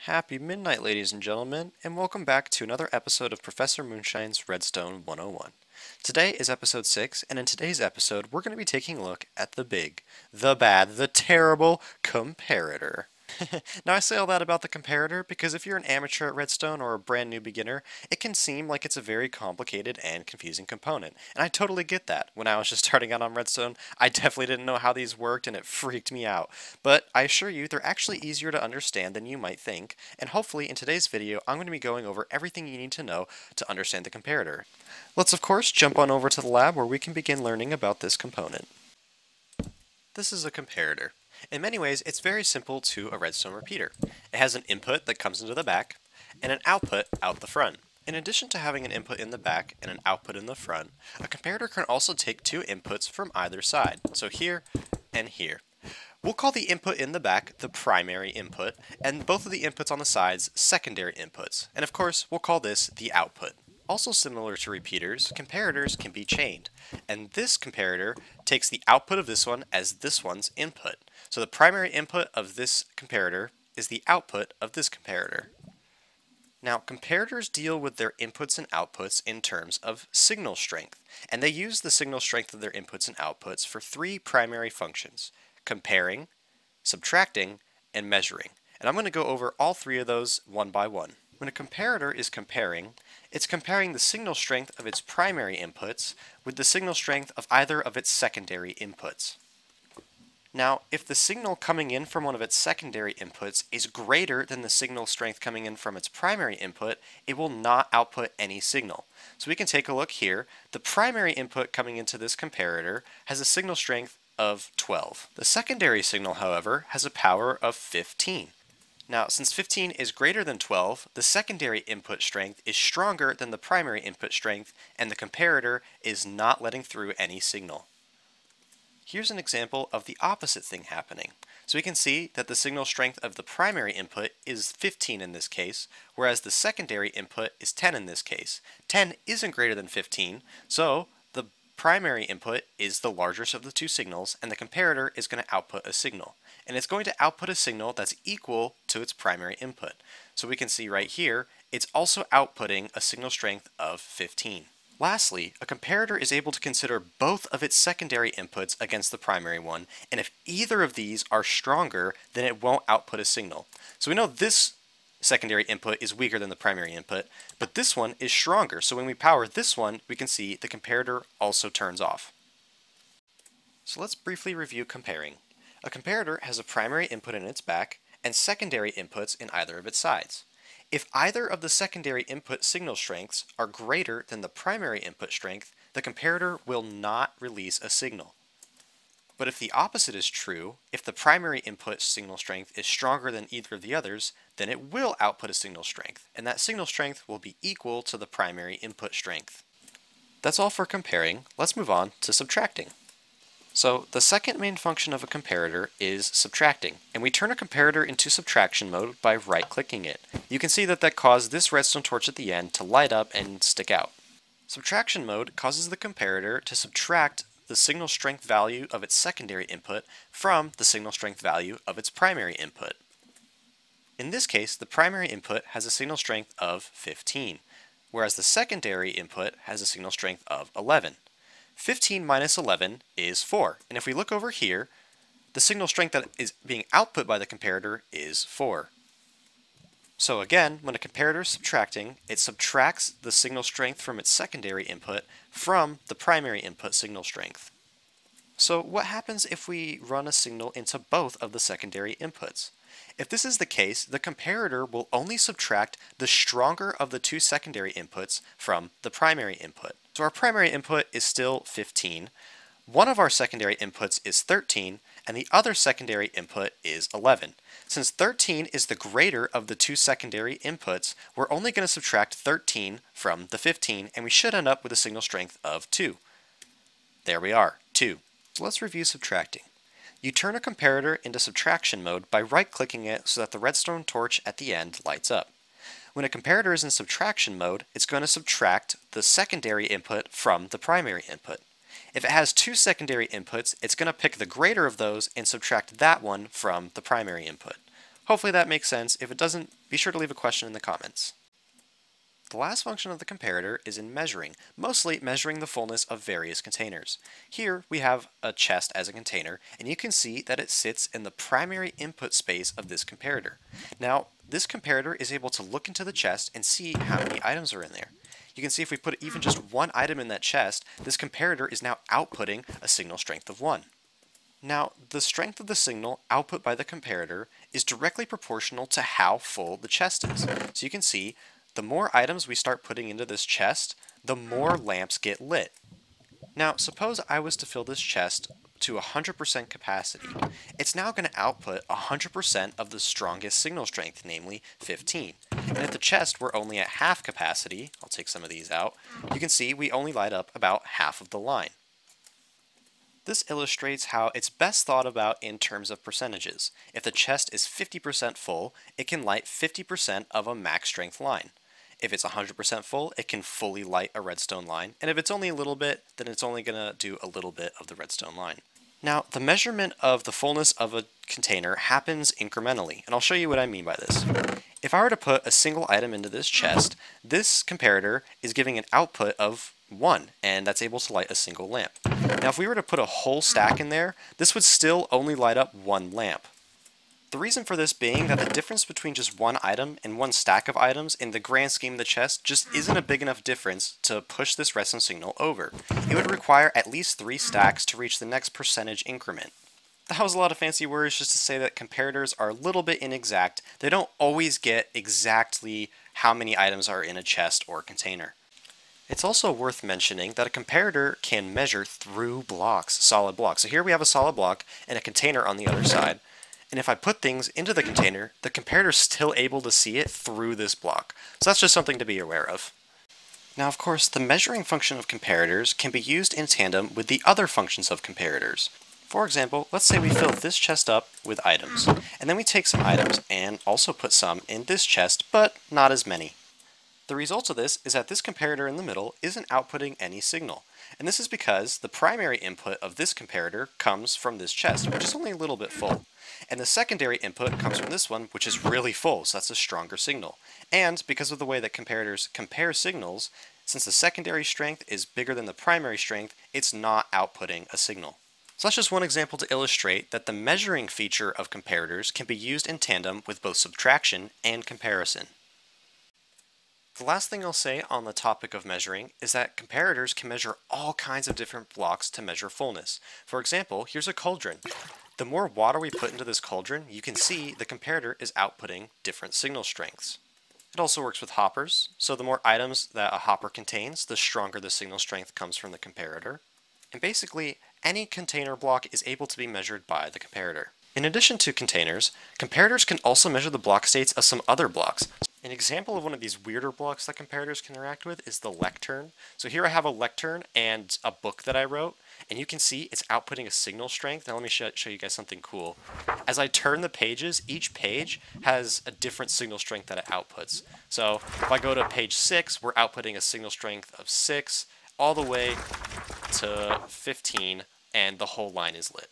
Happy midnight, ladies and gentlemen, and welcome back to another episode of Professor Moonshine's Redstone 101. Today is episode 6, and in today's episode, we're going to be taking a look at the big, the bad, the terrible comparator. Now, I say all that about the comparator because if you're an amateur at Redstone or a brand new beginner, it can seem like it's a very complicated and confusing component. And I totally get that. When I was just starting out on Redstone, I definitely didn't know how these worked and it freaked me out. But I assure you, they're actually easier to understand than you might think. And hopefully in today's video, I'm going to be going over everything you need to know to understand the comparator. Let's of course jump on over to the lab where we can begin learning about this component. This is a comparator. In many ways, it's very simple to a redstone repeater. It has an input that comes into the back, and an output out the front. In addition to having an input in the back and an output in the front, a comparator can also take two inputs from either side, so here and here. We'll call the input in the back the primary input, and both of the inputs on the sides secondary inputs, and of course, we'll call this the output. Also similar to repeaters, comparators can be chained, and this comparator takes the output of this one as this one's input. So the primary input of this comparator is the output of this comparator. Now, comparators deal with their inputs and outputs in terms of signal strength, and they use the signal strength of their inputs and outputs for three primary functions: comparing, subtracting, and measuring. And I'm going to go over all three of those one by one. When a comparator is comparing, it's comparing the signal strength of its primary inputs with the signal strength of either of its secondary inputs. Now, if the signal coming in from one of its secondary inputs is greater than the signal strength coming in from its primary input, it will not output any signal. So we can take a look here. The primary input coming into this comparator has a signal strength of 12. The secondary signal, however, has a power of 15. Now, since 15 is greater than 12, the secondary input strength is stronger than the primary input strength, and the comparator is not letting through any signal. Here's an example of the opposite thing happening. So we can see that the signal strength of the primary input is 15 in this case, whereas the secondary input is 10 in this case. 10 isn't greater than 15, so the primary input is the largest of the two signals, and the comparator is going to output a signal. And it's going to output a signal that's equal to its primary input. So we can see right here, it's also outputting a signal strength of 15. Lastly, a comparator is able to consider both of its secondary inputs against the primary one, and if either of these are stronger, then it won't output a signal. So we know this secondary input is weaker than the primary input, but this one is stronger. So when we power this one, we can see the comparator also turns off. So let's briefly review comparing. A comparator has a primary input in its back and secondary inputs in either of its sides. If either of the secondary input signal strengths are greater than the primary input strength, the comparator will not release a signal. But if the opposite is true, if the primary input signal strength is stronger than either of the others, then it will output a signal strength, and that signal strength will be equal to the primary input strength. That's all for comparing. Let's move on to subtracting. So the second main function of a comparator is subtracting, and we turn a comparator into subtraction mode by right-clicking it. You can see that caused this redstone torch at the end to light up and stick out. Subtraction mode causes the comparator to subtract the signal strength value of its secondary input from the signal strength value of its primary input. In this case, the primary input has a signal strength of 15, whereas the secondary input has a signal strength of 11. 15 minus 11 is 4, and if we look over here, the signal strength that is being output by the comparator is 4. So again, when a comparator is subtracting, it subtracts the signal strength from its secondary input from the primary input signal strength. So what happens if we run a signal into both of the secondary inputs? If this is the case, the comparator will only subtract the stronger of the two secondary inputs from the primary input. So our primary input is still 15, one of our secondary inputs is 13, and the other secondary input is 11. Since 13 is the greater of the two secondary inputs, we're only going to subtract 13 from the 15, and we should end up with a signal strength of 2. There we are, 2. So let's review subtracting. You turn a comparator into subtraction mode by right-clicking it so that the redstone torch at the end lights up. When a comparator is in subtraction mode, it's going to subtract the secondary input from the primary input. If it has two secondary inputs, it's going to pick the greater of those and subtract that one from the primary input. Hopefully that makes sense. If it doesn't, be sure to leave a question in the comments. The last function of the comparator is in measuring, mostly measuring the fullness of various containers. Here we have a chest as a container, and you can see that it sits in the primary input space of this comparator. Now, this comparator is able to look into the chest and see how many items are in there. You can see if we put even just one item in that chest, this comparator is now outputting a signal strength of 1. Now, the strength of the signal output by the comparator is directly proportional to how full the chest is. So you can see the more items we start putting into this chest, the more lamps get lit. Now, suppose I was to fill this chest to 100% capacity. It's now going to output 100% of the strongest signal strength, namely 15. And if the chest were only at half capacity, I'll take some of these out, you can see we only light up about half of the line. This illustrates how it's best thought about in terms of percentages. If the chest is 50% full, it can light 50% of a max strength line. If it's 100% full, it can fully light a redstone line, and if it's only a little bit, then it's only going to do a little bit of the redstone line. Now, the measurement of the fullness of a container happens incrementally, and I'll show you what I mean by this. If I were to put a single item into this chest, this comparator is giving an output of 1, and that's able to light a single lamp. Now, if we were to put a whole stack in there, this would still only light up 1 lamp. The reason for this being that the difference between just one item and one stack of items in the grand scheme of the chest just isn't a big enough difference to push this redstone signal over. It would require at least 3 stacks to reach the next percentage increment. That was a lot of fancy words just to say that comparators are a little bit inexact. They don't always get exactly how many items are in a chest or container. It's also worth mentioning that a comparator can measure through blocks, solid blocks. So here we have a solid block and a container on the other side. And if I put things into the container, the comparator is still able to see it through this block. So that's just something to be aware of. Now, of course, the measuring function of comparators can be used in tandem with the other functions of comparators. For example, let's say we fill this chest up with items, and then we take some items and also put some in this chest, but not as many. The result of this is that this comparator in the middle isn't outputting any signal. And this is because the primary input of this comparator comes from this chest, which is only a little bit full. And the secondary input comes from this one, which is really full, so that's a stronger signal. And because of the way that comparators compare signals, since the secondary strength is bigger than the primary strength, it's not outputting a signal. So that's just one example to illustrate that the measuring feature of comparators can be used in tandem with both subtraction and comparison. The last thing I'll say on the topic of measuring is that comparators can measure all kinds of different blocks to measure fullness. For example, here's a cauldron. The more water we put into this cauldron, you can see the comparator is outputting different signal strengths. It also works with hoppers, so the more items that a hopper contains, the stronger the signal strength comes from the comparator. And basically, any container block is able to be measured by the comparator. In addition to containers, comparators can also measure the block states of some other blocks. An example of one of these weirder blocks that comparators can interact with is the lectern. So here I have a lectern and a book that I wrote, and you can see it's outputting a signal strength. Now let me show you guys something cool. As I turn the pages, each page has a different signal strength that it outputs. So if I go to page 6, we're outputting a signal strength of 6 all the way to 15, and the whole line is lit.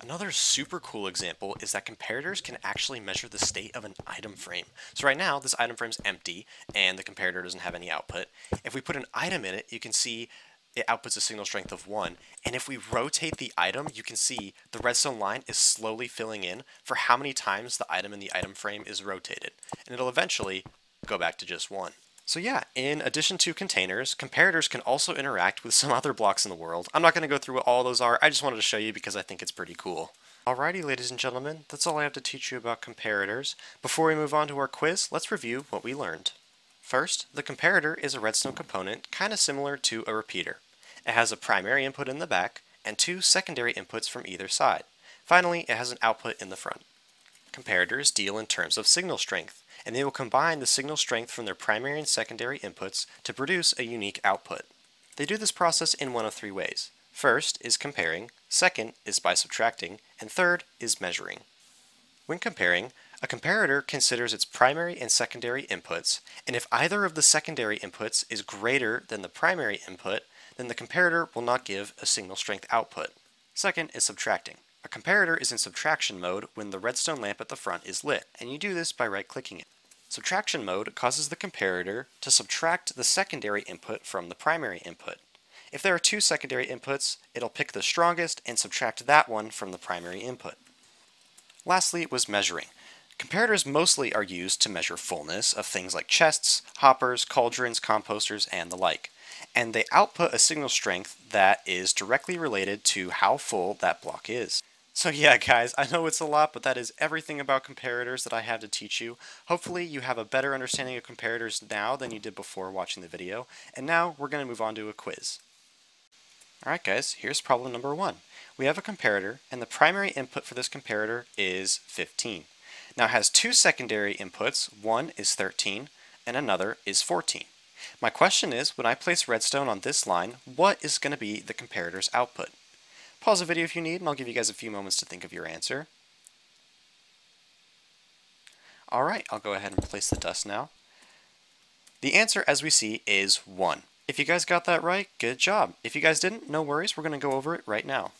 Another super cool example is that comparators can actually measure the state of an item frame. So right now, this item frame is empty, and the comparator doesn't have any output. If we put an item in it, you can see it outputs a signal strength of 1. And if we rotate the item, you can see the redstone line is slowly filling in for how many times the item in the item frame is rotated. And it'll eventually go back to just 1. So yeah, in addition to containers, comparators can also interact with some other blocks in the world. I'm not going to go through what all those are, I just wanted to show you because I think it's pretty cool. Alrighty, ladies and gentlemen, that's all I have to teach you about comparators. Before we move on to our quiz, let's review what we learned. First, the comparator is a redstone component kind of similar to a repeater. It has a primary input in the back and 2 secondary inputs from either side. Finally, it has an output in the front. Comparators deal in terms of signal strength, and they will combine the signal strength from their primary and secondary inputs to produce a unique output. They do this process in one of 3 ways. First is comparing, second is by subtracting, and third is measuring. When comparing, a comparator considers its primary and secondary inputs, and if either of the secondary inputs is greater than the primary input, then the comparator will not give a signal strength output. Second is subtracting. A comparator is in subtraction mode when the redstone lamp at the front is lit, and you do this by right-clicking it. Subtraction mode causes the comparator to subtract the secondary input from the primary input. If there are two secondary inputs, it'll pick the strongest and subtract that one from the primary input. Lastly was measuring. Comparators mostly are used to measure fullness of things like chests, hoppers, cauldrons, composters, and the like. And they output a signal strength that is directly related to how full that block is. So yeah guys, I know it's a lot, but that is everything about comparators that I have to teach you. Hopefully you have a better understanding of comparators now than you did before watching the video, and now we're going to move on to a quiz. Alright guys, here's problem number 1. We have a comparator, and the primary input for this comparator is 15. Now it has two secondary inputs, one is 13, and another is 14. My question is, when I place redstone on this line, what is going to be the comparator's output? Pause the video if you need, and I'll give you guys a few moments to think of your answer. Alright, I'll go ahead and place the dust now. The answer, as we see, is 1. If you guys got that right, good job. If you guys didn't, no worries, we're going to go over it right now.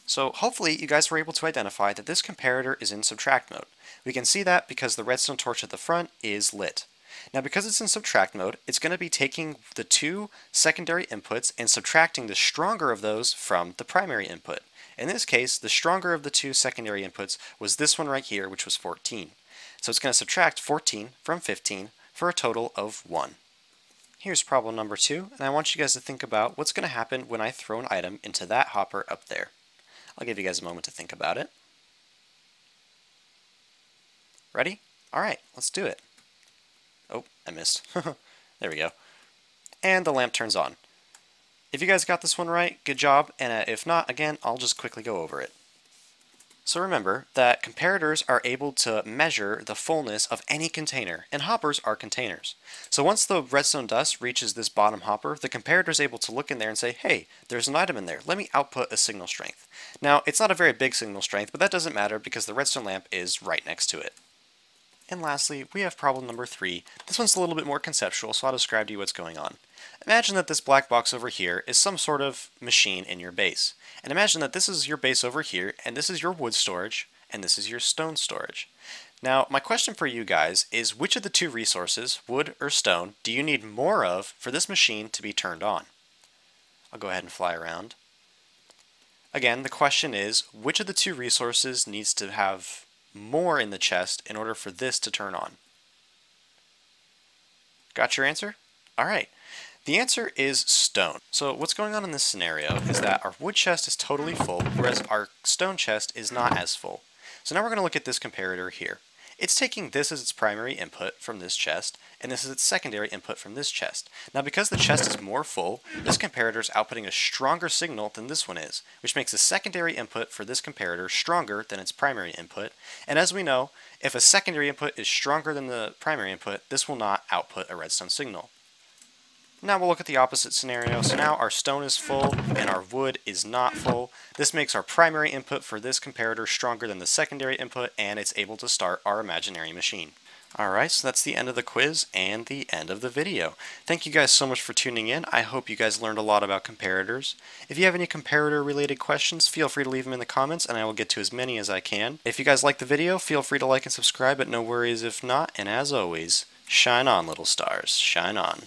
So hopefully you guys were able to identify that this comparator is in subtract mode. We can see that because the redstone torch at the front is lit. Now because it's in subtract mode, it's going to be taking the two secondary inputs and subtracting the stronger of those from the primary input. In this case, the stronger of the two secondary inputs was this one right here, which was 14. So it's going to subtract 14 from 15 for a total of 1. Here's problem number 2, and I want you guys to think about what's going to happen when I throw an item into that hopper up there. I'll give you guys a moment to think about it. Ready? Alright, let's do it. Oh, I missed. There we go. And the lamp turns on. If you guys got this one right, good job, and if not, again, I'll just quickly go over it. So remember that comparators are able to measure the fullness of any container, and hoppers are containers. So once the redstone dust reaches this bottom hopper, the comparator is able to look in there and say, hey, there's an item in there, let me output a signal strength. Now, it's not a very big signal strength, but that doesn't matter because the redstone lamp is right next to it. And lastly, we have problem number 3. This one's a little bit more conceptual, so I'll describe to you what's going on. Imagine that this black box over here is some sort of machine in your base. And imagine that this is your base over here, and this is your wood storage, and this is your stone storage. Now, my question for you guys is, which of the two resources, wood or stone, do you need more of for this machine to be turned on? I'll go ahead and fly around. Again, the question is, which of the two resources needs to have more in the chest in order for this to turn on? Got your answer? Alright. The answer is stone. So what's going on in this scenario is that our wood chest is totally full, whereas our stone chest is not as full. So now we're going to look at this comparator here. It's taking this as its primary input from this chest, and this is its secondary input from this chest. Now because the chest is more full, this comparator is outputting a stronger signal than this one is, which makes the secondary input for this comparator stronger than its primary input. And as we know, if a secondary input is stronger than the primary input, this will not output a redstone signal. Now we'll look at the opposite scenario. So now our stone is full and our wood is not full. This makes our primary input for this comparator stronger than the secondary input, and it's able to start our imaginary machine. Alright, so that's the end of the quiz and the end of the video. Thank you guys so much for tuning in. I hope you guys learned a lot about comparators. If you have any comparator related questions, feel free to leave them in the comments and I will get to as many as I can. If you guys like the video, feel free to like and subscribe, but no worries if not, and as always, shine on little stars, shine on.